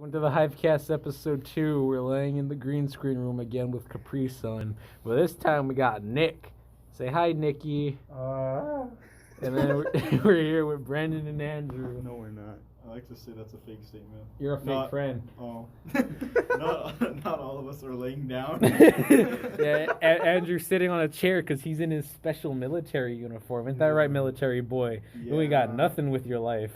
Welcome to the Hivecast episode 2. We're laying in the green screen room again with Capri Sun. But this time we got Nick. Say hi, Nicky. And then we're here with Brandon and Andrew. No, we're not. I like to say that's a fake statement. You're a fake friend. Oh. not all of us are laying down. Yeah, Andrew's sitting on a chair because he's in his special military uniform. Isn't that right, military boy? Yeah. You ain't got nothing with your life.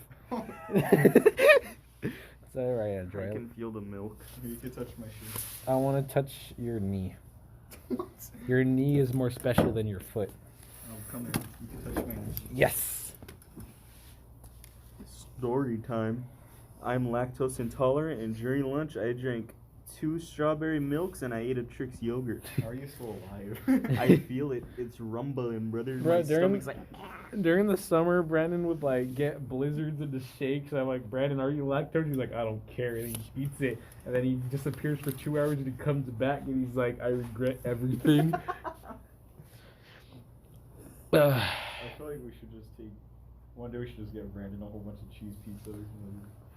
Is that right, Andrew? I can feel the milk. You can touch my shoe. I want to touch your knee. What? Your knee is more special than your foot. Oh, come here. You can touch my knee. Yes! Story time. I'm lactose intolerant, and during lunch I drank 2 strawberry milks and I ate a Trix yogurt. How are you still alive? I feel it. It's rumbling, brother. Bro, My stomach's like... During the summer, Brandon would get blizzards into shakes. I'm like, Brandon, are you lactose? He's like, I don't care. And he eats it. And then he disappears for 2 hours and he comes back and he's like, I regret everything. I feel like we should just take... One day we should just get Brandon a whole bunch of cheese pizzas.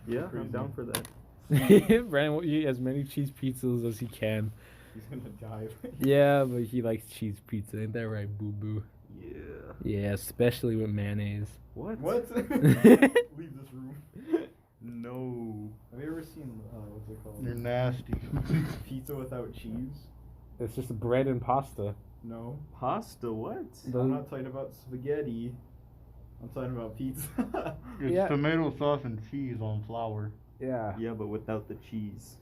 Yeah, I'm down for that. Brandon will eat as many cheese pizzas as he can. He's gonna die. Yeah, but he likes cheese pizza. Ain't that right, boo-boo? Yeah. Yeah, especially with mayonnaise. What? Leave this room. No. Have you ever seen, what's it called? You're nasty. Pizza without cheese? It's just bread and pasta. No. Pasta, what? I'm not talking about spaghetti. I'm talking about pizza. It's Yeah. tomato sauce and cheese on flour. Yeah. Yeah, but without the cheese.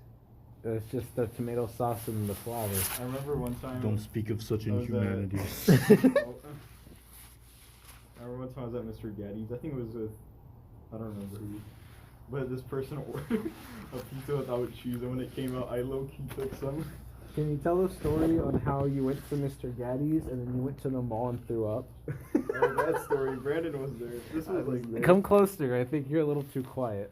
It's just the tomato sauce and the flour. I remember one time. Don't speak of such I was, inhumanity. I remember one time I was at Mr. Gaddy's. I think it was with, I don't remember who, but this person ordered a pizza without cheese, and when it came out, I low-key took some. Can you tell the story on how you went to Mr. Gaddy's and then you went to the mall and threw up? That story, Brandon was there. This was like... Come closer. I think you're a little too quiet.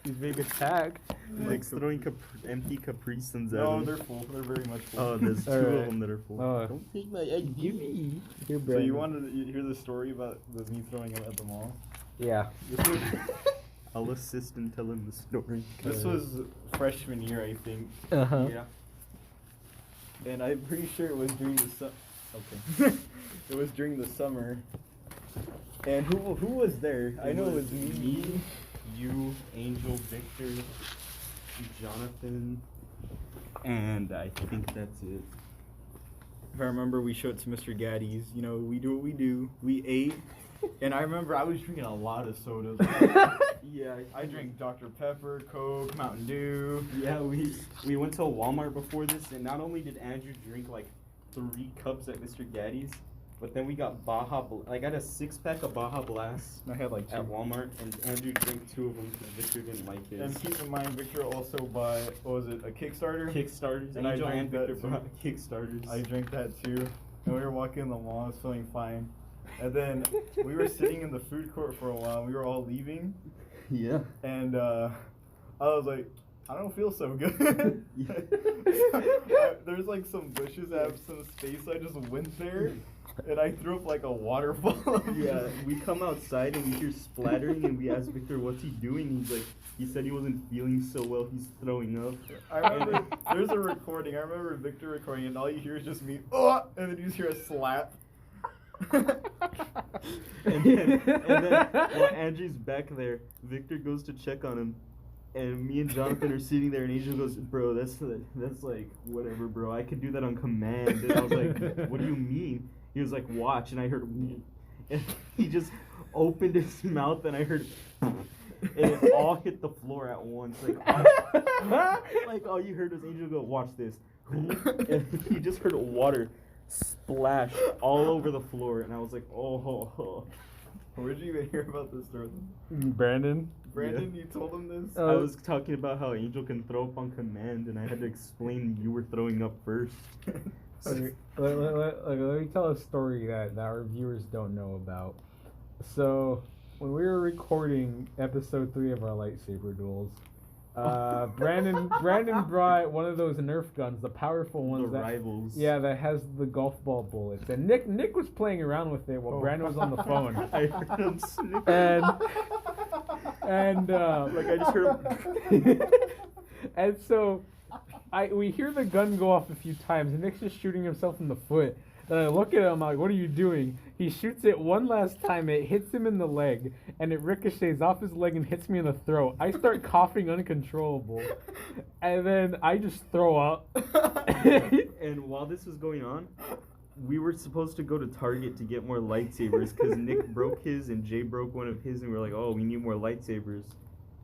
He's being attacked. Like throwing empty Capri Suns at No, him. they're full. They're very much full. Oh, there's 2 of Alright. them that are full. Oh. Don't take my egg. Give me. Here, So Brandon. you wanted to hear the story about me throwing him at the mall? Yeah. This was, I'll assist in telling the story. this was freshman year, I think. Uh-huh. Yeah. And I'm pretty sure it was during the Okay. It was during the summer. And who was there? I know it was me. You, Angel, Victor, Jonathan, and I think that's it. If I remember, we showed to Mr. Gaddy's. You know, we do what we do. We ate. And I remember I was drinking a lot of sodas. Yeah, I drank Dr. Pepper, Coke, Mountain Dew. Yeah, we went to Walmart before this, and not only did Andrew drink like 3 cups at Mr. Gaddy's, but then we got I got a 6-pack of Baja Blast I had like 2. at Walmart, and Andrew drank 2 of them because Victor didn't like his. And keep in mind, Victor also bought, what was it, a Kickstarter? Kickstarters, And I Angel drank and that Victor too. brought Kickstarters. I drank that too. And we were walking in the mall, I was feeling fine. And then we were sitting in the food court for a while, we were all leaving. Yeah. And I was like, I don't feel so good. There's like some bushes that have some space, so I just went there. And I threw up like a waterfall. Yeah, we come outside and we hear splattering, and we ask Victor, what's he doing? He's like, he said he wasn't feeling so well, he's throwing up. I remember, there's a recording, I remember Victor recording, and all you hear is just me, oh! And then you just hear a slap. and then while Andrew's back there, Victor goes to check on him, and me and Jonathan are sitting there, and Angel goes, bro, that's like, whatever, bro, I could do that on command. And I was like, what do you mean? He was like, watch, and I heard, and he just opened his mouth, and I heard, and it all hit the floor at once. Like all you heard was Angel go, watch this. And he just heard water splash all over the floor, and I was like, oh. Where'd you even hear about this story? Brandon? Brandon, you told him this? I was talking about how Angel can throw up on command, and I had to explain you were throwing up first. Okay, let me tell a story that our viewers don't know about. So, when we were recording episode 3 of our lightsaber duels, Brandon brought one of those Nerf guns, the powerful ones. The rivals. Yeah, that has the golf ball bullets. And Nick was playing around with it while Brandon was on the phone. I heard him snicker. And And Like I just heard. and so we hear the gun go off a few times, and Nick's just shooting himself in the foot. Then I look at him, I'm like, what are you doing? He shoots it one last time, it hits him in the leg, and it ricochets off his leg and hits me in the throat. I start coughing uncontrollable, and then I just throw up. And while this was going on, we were supposed to go to Target to get more lightsabers because Nick broke his and Jay broke one of his, and we were like, oh, we need more lightsabers.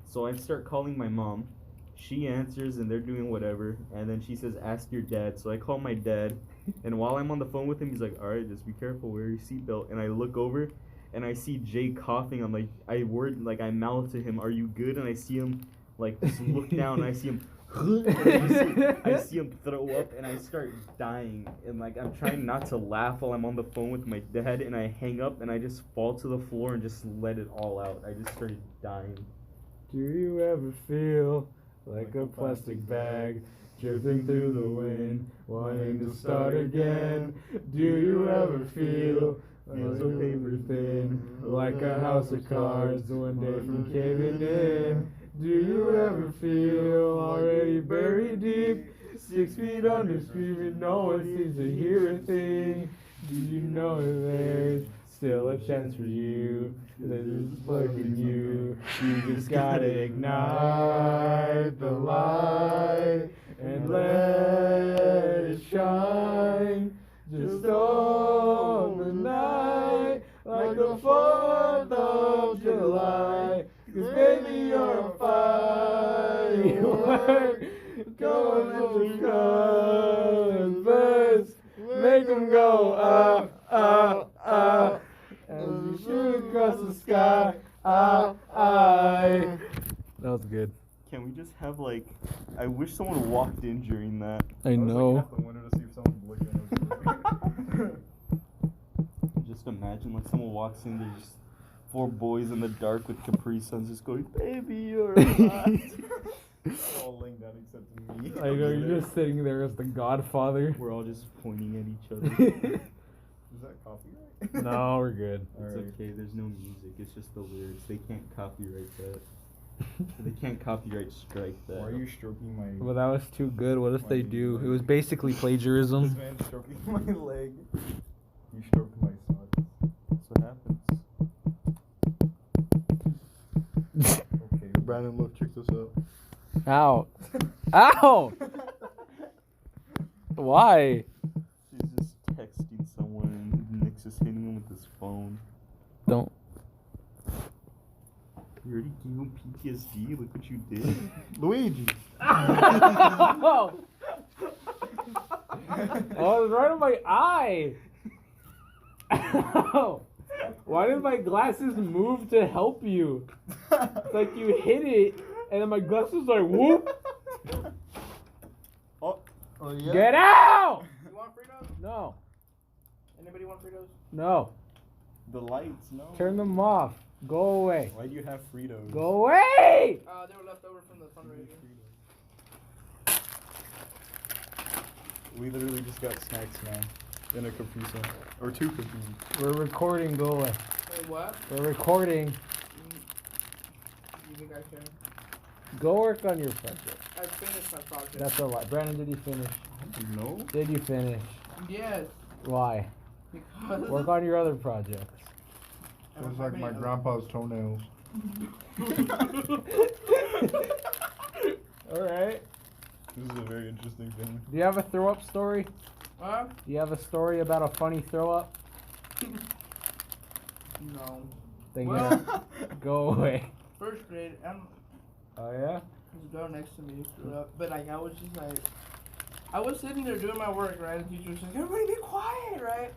So I start calling my mom. She answers, and they're doing whatever, and then she says, ask your dad. So I call my dad, and while I'm on the phone with him, he's like, all right, just be careful, wear your seatbelt. And I look over, and I see Jay coughing. I'm like, I mouth to him, are you good? And I see him, like, just look down, and I see him, and I see him throw up, and I start dying. And, like, I'm trying not to laugh while I'm on the phone with my dad, and I hang up, and I just fall to the floor and just let it all out. I just started dying. Do you ever feel like a plastic bag drifting through the wind, wanting to start again? Do you ever feel like a paper thin, like a house of cards, one day from caving in? Do you ever feel already buried deep, 6 feet under, screaming, no one seems to hear a thing? Do you know there's still a chance for you? There's a spark in you. You just gotta ignite the light and let it shine. Just on the night, like the 4th of July. 'Cause baby, you're a firework. Go and the colors burst. Make them go up, up, up. As you shoot across the sky, That was good. Can we just have, like, I wish someone walked in during that. I know. Half the window to see if someone's looking. Just imagine, like, someone walks in, there's just 4 boys in the dark with Capri Suns just going, baby, you're hot. All laying down except me. I know, you're just sitting there as the Godfather. We're all just pointing at each other. Is that copyright? No, we're good. It's Alright. okay, there's no music, it's just the lyrics. They can't copyright that. They can't copyright strike that. Why are you stroking my... Well, that was too good. What if Why they you do? do It was that? basically This plagiarism. man stroking my leg. You stroked my socks. That's what happens. Okay. Brandon, look, check this out. Ow. Ow! Why? She's just texting someone and Nick's just hitting him with his phone. Don't. You already gave him PTSD? Look what you did. Luigi. Ow! Oh, it was right on my eye. Ow! Why did my glasses move to help you? It's like you hit it, and then my glasses like whoop. Oh yeah. Get out! You want Fritos? No. Anybody want Fritos? No. The lights, no. Turn them off. Go away. Why do you have Fritos? Go away! They were left over from the fundraiser. We literally just got snacks now. In a Capri Sun. Or 2 Capri. We're recording. Go away. Wait, what? We're recording. You think I can? Go work on your project. I finished my project. That's a lie. Brandon, did you finish? No? Did you finish? Yes. Why? Because Work on your other projects. It's like my grandpa's toenails. Alright. This is a very interesting thing. Do you have a throw up story? Huh? Do you have a story about a funny throw up? No. Then Well- go away. First grade, Oh yeah? this girl next to me threw up, but like I was just like, I was sitting there doing my work, right? The teacher was like, everybody be quiet, right?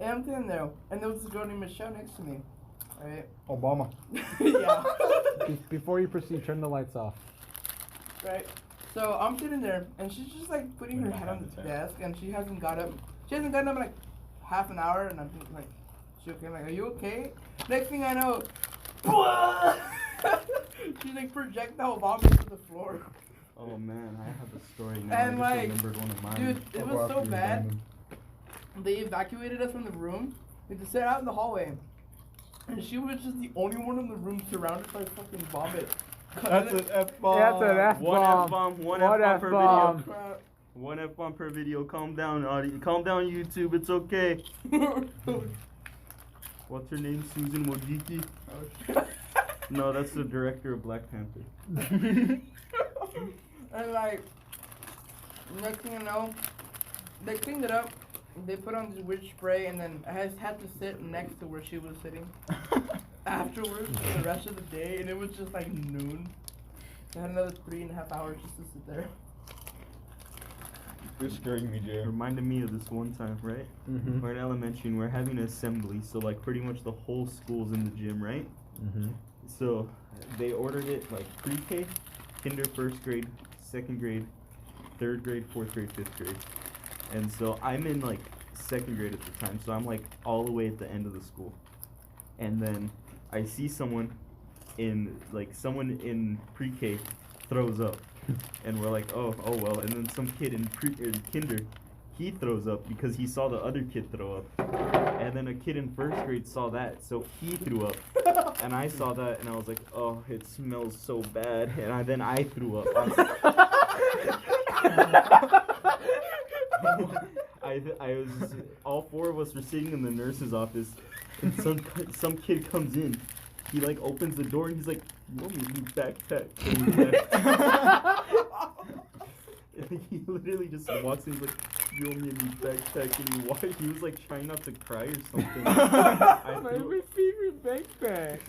And I'm sitting there, and there was this girl named Michelle next to me, right? Obama. Yeah. Before you proceed, turn the lights off. Right? So I'm sitting there, and she's just like putting her head on the desk, and she hasn't got up. She hasn't gotten up in like half an hour, and I'm just like, she okay? I'm like, are you okay? Next thing I know, she's like projectile vomiting to the floor. Oh man, I have a story now. And, I like, just remembered one of mine. Dude, it was so bad. They evacuated us from the room. We just sat out in the hallway. And she was just the only one in the room surrounded by fucking vomit. That's an F-bomb. That's an F-bomb. One F-bomb, one One F-bomb per F-bomb. video. One F-bomb per video. Calm down, calm down, YouTube. It's okay. What's her name? Susan Wojcicki? No, that's the director of Black Panther. And like, next thing you know, they cleaned it up. They put on this weird spray, and then I had to sit next to where she was sitting afterwards for the rest of the day, and it was just like noon. I had another 3.5 hours just to sit there. You're scaring me, Jay. It reminded me of this one time, right? Mm-hmm. We're in elementary and we're having an assembly, so like pretty much the whole school's in the gym, right? Mm-hmm. So they ordered it like pre-K, kinder, first grade, second grade, third grade, fourth grade, fifth grade. And so I'm in like second grade at the time, so I'm like all the way at the end of the school. And then I see someone in pre-K throws up. And we're like, oh well. And then some kid in kinder, he throws up because he saw the other kid throw up. And then a kid in first grade saw that, so he threw up. And I saw that, and I was like, oh, it smells so bad. And then I threw up. I was all four of us were sitting in the nurse's office, and some kid comes in. He like opens the door and he's like, "You want me to leave backpack?" And he left. And he literally just walks in. He's like, "You want me to leave backpack?" And he was like trying not to cry or something. My favorite backpack.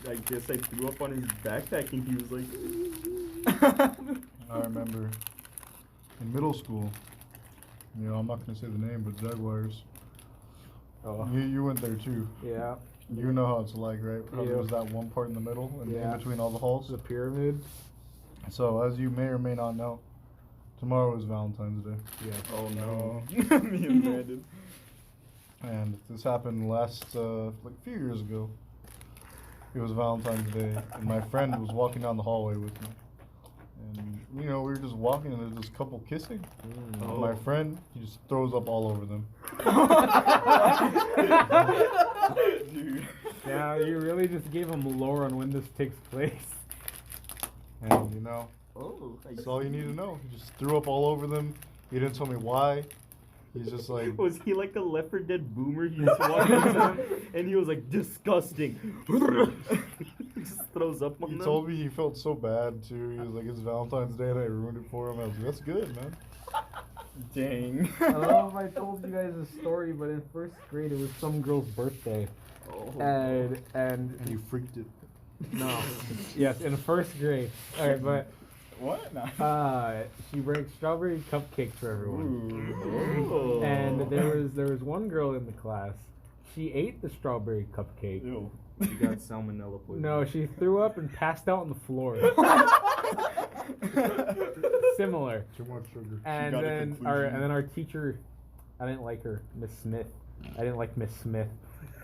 I guess I threw up on his backpack and he was like. I remember in middle school. You know, I'm not gonna say the name, but Jaguars. Oh. You went there too. Yeah. You know how it's like, right? How Yeah. there's that one part in the middle and Yeah. in between all the halls. The pyramid. So, as you may or may not know, tomorrow is Valentine's Day. Yeah. Oh no. Me and Brandon. And this happened last, like a few years ago. It was Valentine's Day, and my friend was walking down the hallway with me. And, you know, we were just walking, and there's this couple kissing. Mm. And my friend, he just throws up all over them. Dude. Now you really just gave him lore on when this takes place. And, you know, Oh. that's all you need to know. He just threw up all over them. He didn't tell me why. He's just like... Was he like a Left 4 Dead boomer? He just walked into them and he was like, disgusting. He just throws up on He them. told me he felt so bad, too. He was like, it's Valentine's Day, and I ruined it for him. I was like, that's good, man. Dang. I don't know if I told you guys a story, but in first grade it was some girl's birthday, Oh. and And you freaked it. no, yes, in first grade. All right, but What? Nah. she brings strawberry cupcakes for everyone. Ooh. Oh. And there was one girl in the class. She ate the strawberry cupcake. Ew. You got salmonella poisoning. No, she threw up and passed out on the floor. Similar. Too much sugar. And got a then conclusion. our teacher, I didn't like her, Miss Smith. I didn't like Miss Smith.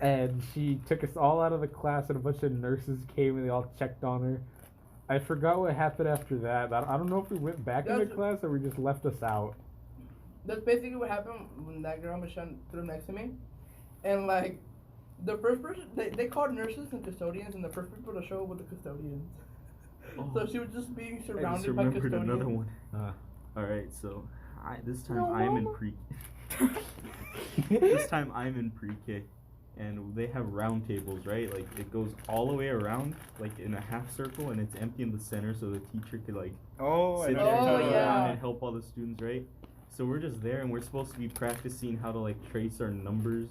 And she took us all out of the class, and a bunch of nurses came and they all checked on her. I forgot what happened after that. I don't know if we went back into class or we just left us out. That's basically what happened when that girl Michelle threw next to me. And like, the first person, they called nurses and custodians, and the first people to show up were the custodians. Oh. So she was just being I just surrounded by remembered custodians. another one. Uh, Alright, so this time I'm in pre This time I'm in pre-K, and they have round tables, right? Like it goes all the way around, like in a half circle, and it's empty in the center, so the teacher could like Oh, I sit know there what and you're Oh, turn talking yeah. around about. and help all the students, right? So we're just there, and we're supposed to be practicing how to like trace our numbers,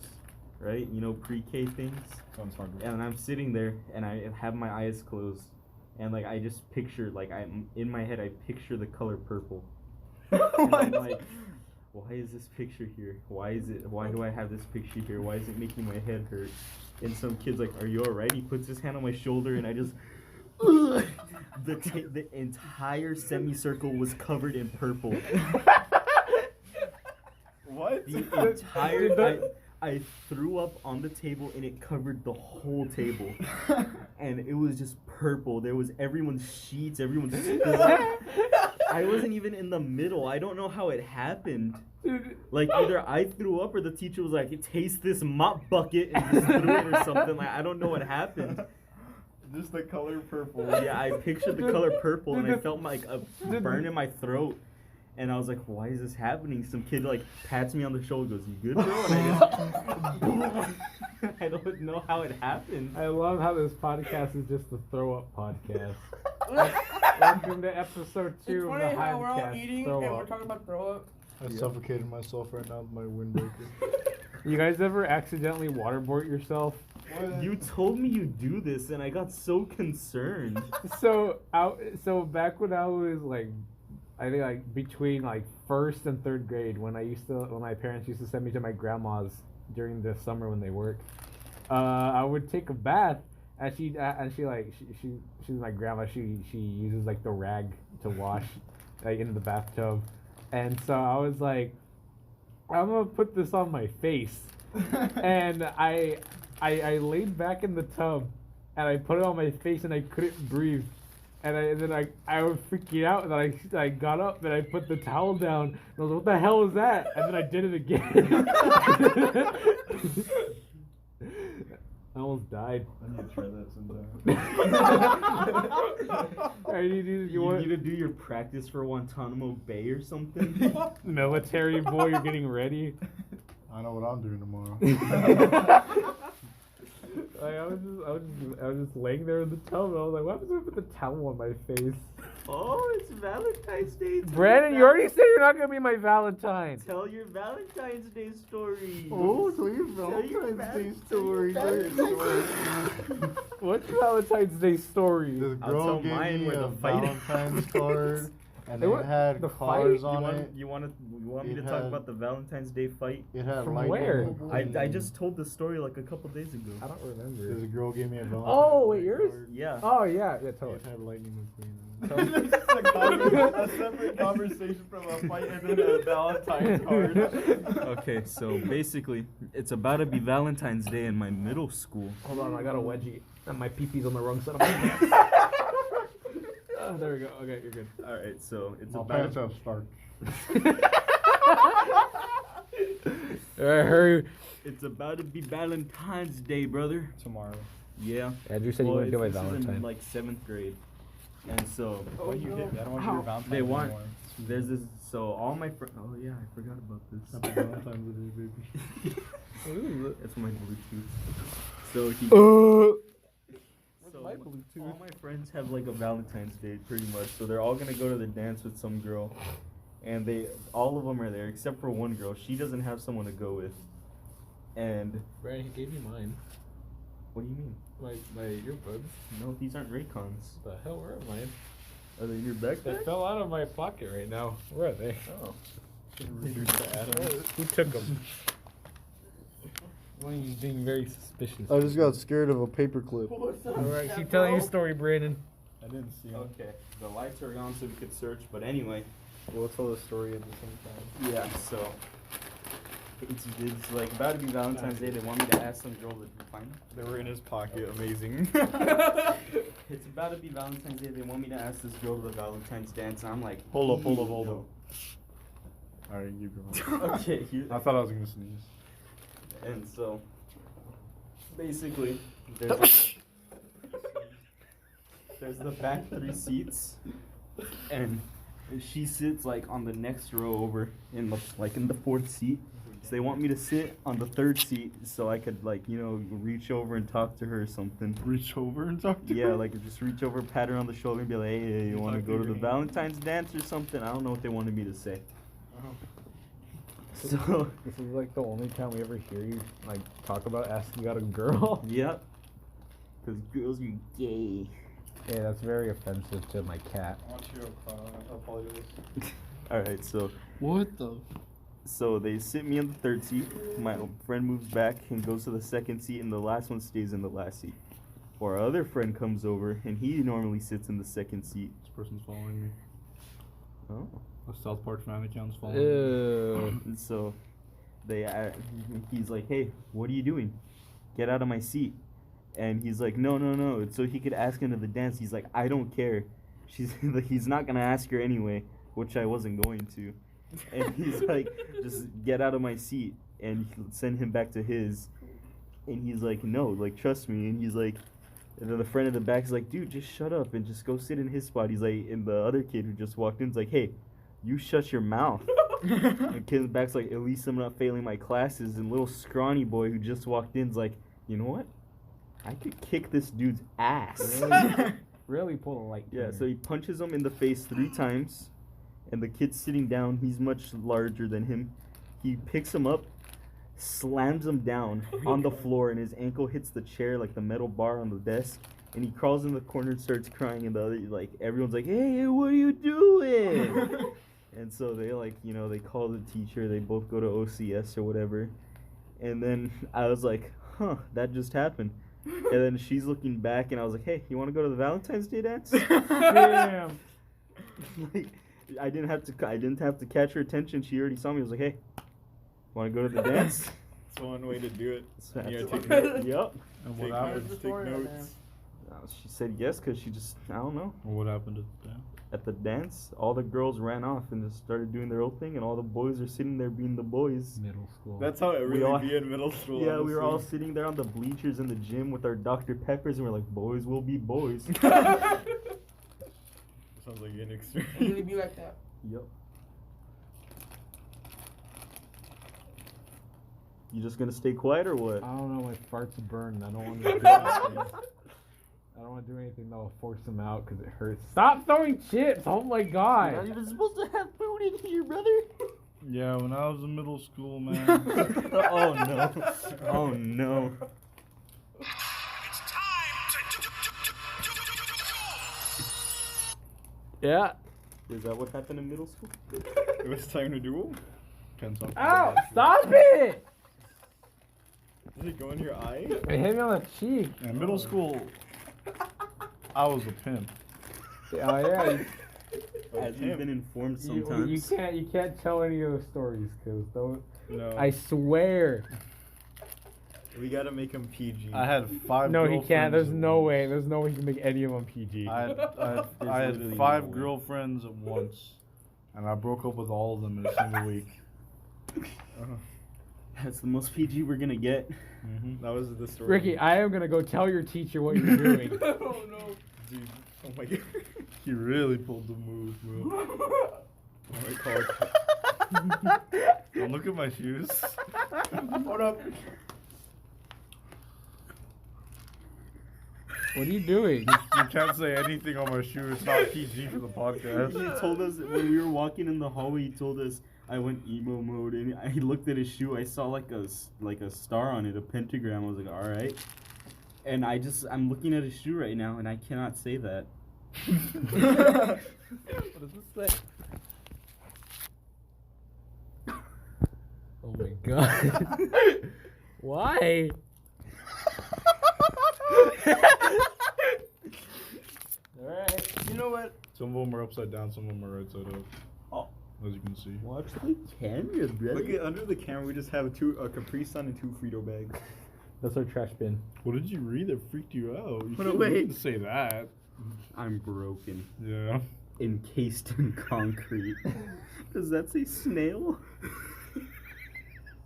right? You know, pre-K things. Sounds hard. And I'm sitting there, and I have my eyes closed, and like I just picture, like I'm in my head, I picture the color purple. And I'm like, why is this picture here? Why do I have this picture here? Why is it making my head hurt? And some kid's like, are you alright? He puts his hand on my shoulder, and I just the entire semicircle was covered in purple. What? The entire I threw up on the table, and it covered the whole table. And it was just purple. There was everyone's sheets, everyone's stuff. I wasn't even in the middle. I don't know how it happened. Dude, Like either I threw up or the teacher was like, "Taste this mop bucket," and just threw it or something. Like I don't know what happened. Just the color purple. Yeah, I pictured the color purple and I felt like a burn in my throat. And I was like, why is this happening? Some kid like pats me on the shoulder, goes, "You good, bro?" And I don't know how it happened. I love how this podcast is just a throw up podcast. Welcome to episode 2 It's of funny the how we're all Hivecast. eating Throw and up. we're talking about throw up. I suffocated myself right now with my windbreaker. You guys ever accidentally waterboard yourself? You told me you do this, and I got so concerned. So back when I was like, I think like between like 1st and 3rd grade, when my parents used to send me to my grandma's during the summer when they worked, I would take a bath, and she's my grandma. She uses like the rag to wash, like in the bathtub, and so I was like, I'm gonna put this on my face, and I laid back in the tub, and I put it on my face, and I couldn't breathe. And then I was freaking out, and then I got up, and I put the towel down, and I was like, what the hell is that? And then I did it again. I almost died. I need to try that sometime. You need to do your practice for Guantanamo Bay or something. Military boy, you're getting ready. I know what I'm doing tomorrow. Like, I was just laying there in the tub, and I was like, what happens if I put the towel on my face? Oh, it's Valentine's Day. Brandon, you already said you're not gonna be my Valentine. Tell your Valentine's Day story. Oh, tell your your Valentine's Day story. Tell your story. What's Valentine's Day story? This I'll girl tell gave mine me where a the fight Valentine's card, and Hey, it what? had The cars fight? on You it. want me It to talk had- about the Valentine's Day fight? It had From lightning. where? I and just told the story like a couple days ago. I don't This remember. girl gave me a Valentine's Oh, wait, Day yours? card. Yeah. Oh yeah, tell It us. had lightning McQueen on it. A separate conversation from a fight and then a Valentine's card. Okay, so basically, it's about to be Valentine's Day in my middle school. Hold on, I got a wedgie, and my pee-pee's on the wrong side of my pants. Oh, there we go. Okay, you're good. All right, so it's My about pants have starch. Hurry. it's about to be Valentine's Day, brother. Tomorrow. Yeah. Andrew said you want to get my this is in Valentine. like 7th grade, and so Why you hit me? I don't want to be your Valentine they want. anymore. There's this. So all my friends. Oh yeah, I forgot about this. Happy Valentine's Day, baby. It's my Bluetooth. So he. So my Bluetooth? all my friends have like a Valentine's Day pretty much. So they're all gonna go to the dance with some girl, and all of them are there except for one girl. She doesn't have someone to go with. And Brandon, he gave me mine. what do you mean? My earbuds. No, these aren't Raycons. The hell, where are mine? Are they in your They backpack? fell out of my pocket right now. Where are they? Oh. Who took them? Why are you being very suspicious? I just got scared of a paperclip. Alright, keep telling your story, Brandon. I didn't see him. Okay. The lights are on so we could search, but anyway. We'll tell the story at the same time. Yeah. So. It's like about to be Valentine's Day. They want me to ask some girl to find them. They were in his pocket. Amazing. It's about to be Valentine's Day. They want me to ask this girl to the Valentine's dance. And I'm like, Hold up. no. Alright, keep going. Okay. Here, I thought I was gonna sneeze. and so, basically, there's the back 3 seats, and she sits like on the next row over in the 4th seat. So they want me to sit on the 3rd seat so I could reach over and talk to her or something. Reach over and talk to Yeah, her? like just reach over, pat her on the shoulder, and be like, "Hey, you want to go to the Valentine's dance or something?" I don't know what they wanted me to say. So, This is like the only time we ever hear you like talk about asking out a girl. yep. Because girls are gay. Yeah, that's very offensive to my cat. I want you to apologize. Alright, so What the? so they sit me in the 3rd seat. My friend moves back and goes to the 2nd seat, and the last one stays in the last seat. Or our other friend comes over, and he normally sits in the 2nd seat. This person's following me. Oh. A South Park fan account's following me. Ew. And so he's like, "Hey, what are you doing? Get out of my seat." And he's like, no. So he could ask him to the dance. He's like, "I don't care." He's not gonna ask her anyway. which I wasn't going to. And he's like, just get out of my seat, and send him back to his. And he's like, no, like, trust me. And he's like, and then the friend in the back is like, dude, just shut up and just go sit in his spot. He's like, and the other kid who just walked in is like, hey, you shut your mouth. And kid in the back's like, at least I'm not failing my classes. And little scrawny boy who just walked in is like, you know what? I could kick this dude's ass. Really pull a light. Yeah, so he punches him in the face 3 times. And the kid's sitting down. He's much larger than him. He picks him up, slams him down on the floor, and his ankle hits the chair, like the metal bar on the desk. And he crawls in the corner and starts crying. And the other, like, everyone's like, hey, what are you doing? And so they, like, you know, they call the teacher. They both go to OCS or whatever. And then I was like, huh, that just happened. And then she's looking back, and I was like, hey, you want to go to the Valentine's Day dance? Damn. Like, I didn't have to catch her attention. She already saw me. I was like, hey, want to go to the dance? That's one way to do it. So I You had gotta to- take notes. Yep. And Take what happened? notes. Take notes. She said yes because she just, I don't know. What happened at the dance? At the dance, all the girls ran off and just started doing their own thing, and all the boys are sitting there being the boys. Middle school. That's how it We really all- be in middle school. Yeah, we were all honestly. sitting there on the bleachers in the gym with our Dr. Peppers, and we're like, boys will be boys. Sounds like an It really experience. be like that. Yep. You just gonna stay quiet or what? I don't know, my farts burn. I don't want to do anything. I don't want to do anything that will force them out because it hurts. Stop throwing chips! Oh my You're not god! even supposed to have food in here, brother. Yeah, when I was in middle school, man. Oh no. Oh no. Yeah. Is that what happened in middle school? It was time to duel. Depends on- Ow! Stop it! Did it go in your eye? It hit me on the cheek. In middle school, I was a pimp. Oh yeah. Has he been informed You sometimes? can't tell any of those stories because those. No. I swear. We gotta make him PG. I had 5 No, he girlfriends can't. There's at no once. way. There's no way he can make any of them PG. I had There's literally 5 no way. girlfriends at once, and I broke up with all of them in a single week. That's the most PG we're gonna get. That was the story. Ricky, I am gonna go tell your teacher what you're doing. Oh no. Dude, oh my god. He really pulled the move, bro. Oh my god. Don't look at my shoes. Hold up. What are you doing? You can't say anything on my shoe. It's not PG for the podcast. He told us when we were walking in the hallway. He told us I went emo mode, and I looked at his shoe. I saw like a star on it, a pentagram. I was like, all right. And I'm looking at his shoe right now, and I cannot say that. What does this say? Oh my god. Why? Alright. You know what? Some of them are upside down, some of them are right side up. Oh. As you can see. Watch the camera, brother. Look at under the camera. We just have a Capri Sun and 2 Frito bags. That's our trash bin. What did you read that freaked you out? You Hold on, shouldn't wait. need to say that. I'm broken, Yeah. encased in concrete. Does that say snail?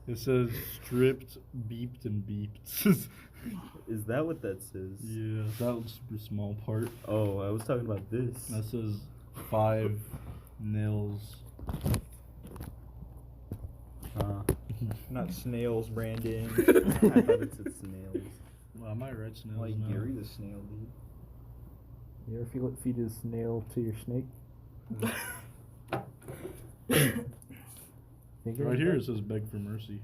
It says stripped, beeped, and beeped. Is that what that says? Yeah, that was super small part. Oh, I was talking about this. That says 5 nails. Not snails, Brandon. I thought it said snails. Well, I might write snails Like now. Gary the snail, dude. You ever feed a snail to your snake? Think Right here it says beg for mercy.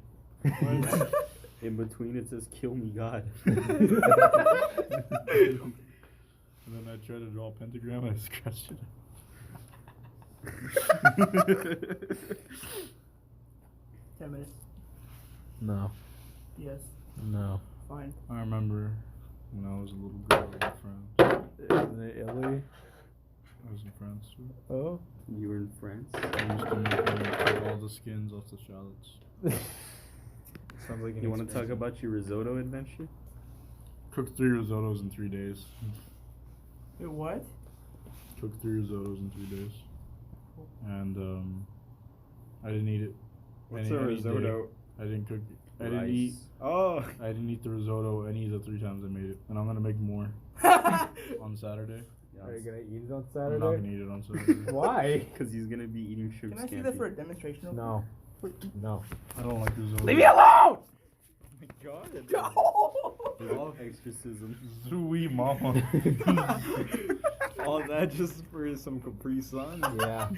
In between it says kill me God. And then I tried to draw a pentagram and I scratched it. 10 minutes. No. Yes. No. Fine. I remember when I was a little girl in France. Isn't it Italy? I was in France too. Oh. You were in France? I used to make them take all the skins off the shallots. Sounds like an You want to talk experience. about your risotto adventure? Cooked 3 risottos in 3 days. Wait, what? Cooked 3 risottos in 3 days. and I didn't eat it. What's any a day. risotto? I didn't cook it. I didn't Rice. eat. Oh. I didn't eat the risotto any of the 3 times I made it, and I'm gonna make more on Saturday. Are you gonna eat it on I'm Saturday? not gonna eat it on Saturday. Why? Because he's gonna be eating sugar Can I see scampi. that for a demonstration? real No. No. I don't like risotto. Leave me alone! Oh my god. All exorcism. Zooey mama. All that just for some Capri Sun? Yeah.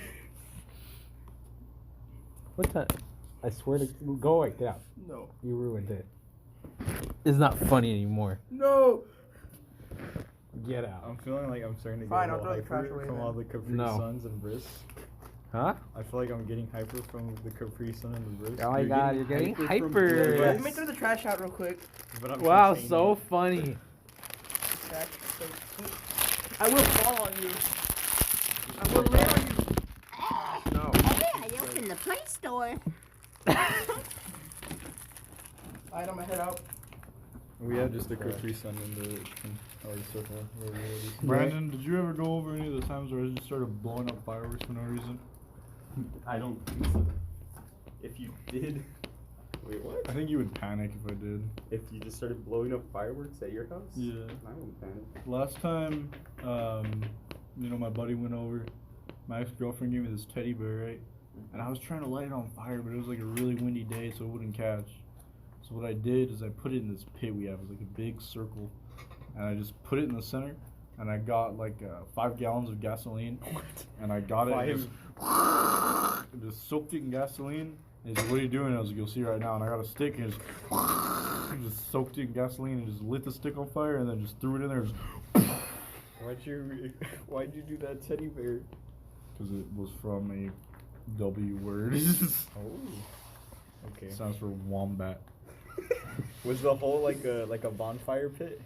What time? I swear to go away. Get out. No. You ruined it. It's not funny anymore. No. Get out. I'm feeling like I'm starting to get Fine, a I'll little throw the trash hyper away from then. all the Capri No. Suns and Briss. Huh? I feel like I'm getting hyper from the Capri Sun and the Briss. Oh my god, you're getting hyper from hyper. Briss. Let me throw the trash out real quick. But I'm Wow, containing so it. funny. Trash. I will fall on you. I will lay on you. No. Hey, I opened the Play Store. Alright, I'm gonna head out. We have just a Capri Sun in the our circle. Brandon, did you ever go over any of the times where I just started blowing up fireworks for no reason? I don't think so. If you did, wait, what? I think you would panic if I did. If you just started blowing up fireworks at your house? Yeah. I wouldn't panic. Last time, my buddy went over. My ex-girlfriend gave me this teddy bear, right? And I was trying to light it on fire, but it was like a really windy day, so it wouldn't catch. So what I did is I put it in this pit we have. It was like a big circle. And I just put it in the center. And I got like 5 gallons of gasoline. And I got it and just soaked it in gasoline. And he's like, what are you doing? I was like, you'll see right now. And I got a stick and just soaked it in gasoline and just lit the stick on fire and then just threw it in there. Why'd you do that teddy bear? Because it was from a W word. Oh. Okay. Sounds for wombat. Was the hole like a bonfire pit?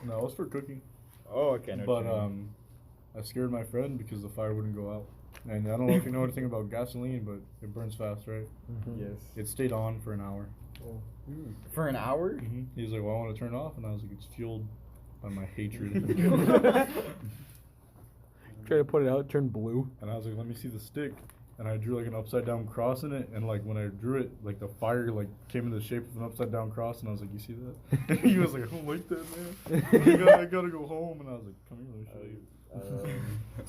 No, it was for cooking. Oh, okay. I know what But you mean. I scared my friend because the fire wouldn't go out. And I don't know if you know anything about gasoline, but it burns fast, right? Yes. It stayed on for an hour. For an hour? He was like, well, I want to turn it off. And I was like, it's fueled by my hatred. Try to put it out, turn blue. And I was like, let me see the stick. And I drew like an upside down cross in it. And like when I drew it, like the fire like came in the shape of an upside down cross. And I was like, you see that? And he was like, I don't like that, man. I gotta go home. And I was like, come here, let me show you.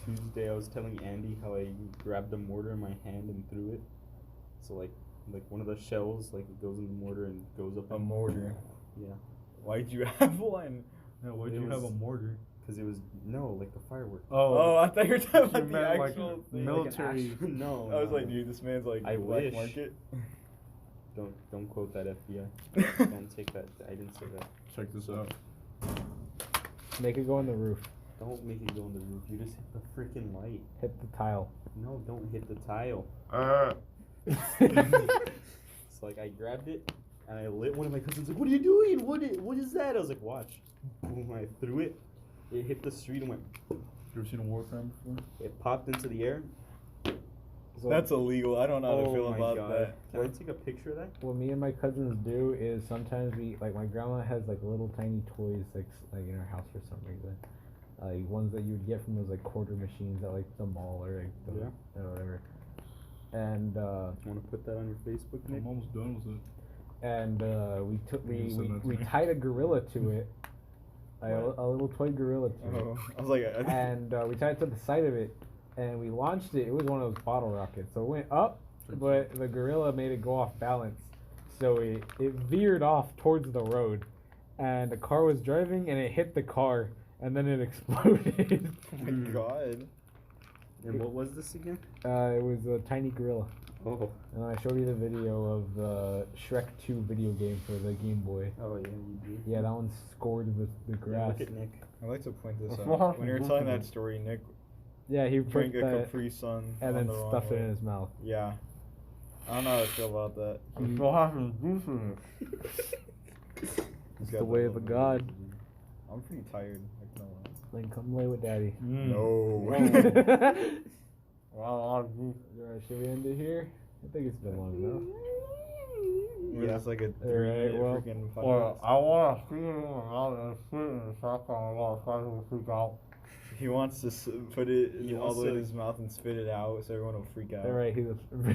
Tuesday I was telling Andy how I grabbed a mortar in my hand and threw it. So like one of the shells, like it goes in the mortar and goes up. A mortar. Yeah. Why'd you have one? Yeah, why'd It you have a was- mortar? Because it was, like the firework. Oh, I thought you were talking you about the meant like actual thing. military. No. I was no. like, dude, this man's like I black wish. market. Don't quote that FBI. Don't take that. I didn't say that. Check this out. Make it go on the roof. Don't make it go on the roof. You just hit the freaking light. Hit the tile. No, don't hit the tile. It's like I grabbed it and I lit one of my cousins. Like, what are you doing? What is that? I was like, watch. Boom! I threw it. It hit the street and went. You ever seen a war crime before? It popped into the air. So, That's illegal. I don't know how to feel my about God. that. Can I take a picture of that? What me and my cousins do is sometimes we like my grandma has like little tiny toys like in her house for some reason, like ones that you would get from those like quarter machines at like the mall or like the, Yeah. or whatever. And You want to put that on your Facebook, Nick? I'm almost done with it. we took You can send that to we me. tied a gorilla to it, like a little toy gorilla to it. Oh, I was like, And we tied it to the side of it, and we launched it. It was one of those bottle rockets, so it went up, but the gorilla made it go off balance, so it veered off towards the road, and the car was driving, and it hit the car, and then it exploded. oh my god. And what was this again? It was a tiny gorilla, Oh. and I showed you the video of the Shrek 2 video game for the Game Boy. Oh yeah, you do. Yeah, that one scored the Yeah, grass. look at Nick. I'd like to point this Well, out. When you were telling that story, Nick Yeah, he put drank a that Capri Sun and on then the wrong stuffed it way. in his mouth. Yeah. I don't know how I feel about that. Mm. still having juice in it. It's the way of a god. I'm pretty tired. Like, no lie. Then come lay with daddy. No. Alright, should we end it here? I think it's been long enough. Yeah, it's like a Alright, 3-minute well, freaking Well, podcast. I want to see him out and sit in the shotgun while I try to freak out. He wants to put it He all wants the way to- in his mouth and spit it out so everyone will freak out. Alright,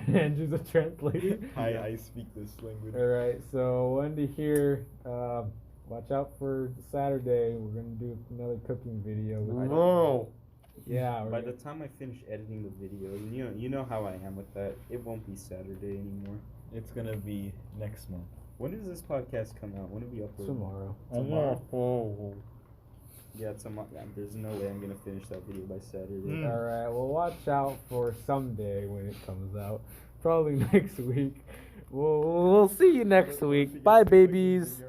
Andrew's a translator. I speak this language. Alright, so Wendy here. Watch out for Saturday. We're gonna do another cooking video. Whoa. Yeah. By the time I finish editing the video, you know how I am with that. It won't be Saturday anymore. It's gonna be next month. When does this podcast come out? When do we upload? Tomorrow. Tomorrow. Yeah, tomorrow. There's no way I'm gonna finish that video by Saturday. Mm. Alright, well, watch out for someday when it comes out. Probably next week. We'll see you next week. Bye, babies.